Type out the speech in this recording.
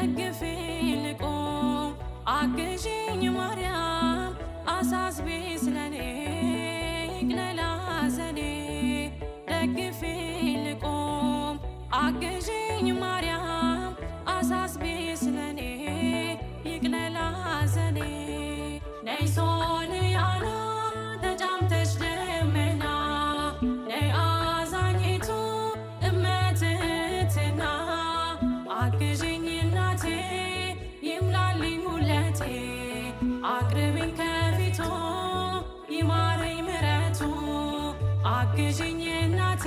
ደግፊኝ ልቁም አግዢኝ ማርያም አሳስቢ ስለኔ ይቅለል ሐዘኔ ደግፊኝ ልቁም አግዢኝ ማርያም አሳስቢ ስለኔ ይቅለል ሐዘኔ ነይ ሶርያና ተጫምተሽ ደመና ነይ አዛኝቱ እመትህትና አግዢኝ እናቴ ይምላልኝ ሁለቴ አቅርቢኝ ከፊቱ ይማረኝ ምሕረቱ አግዢኝ እናቴ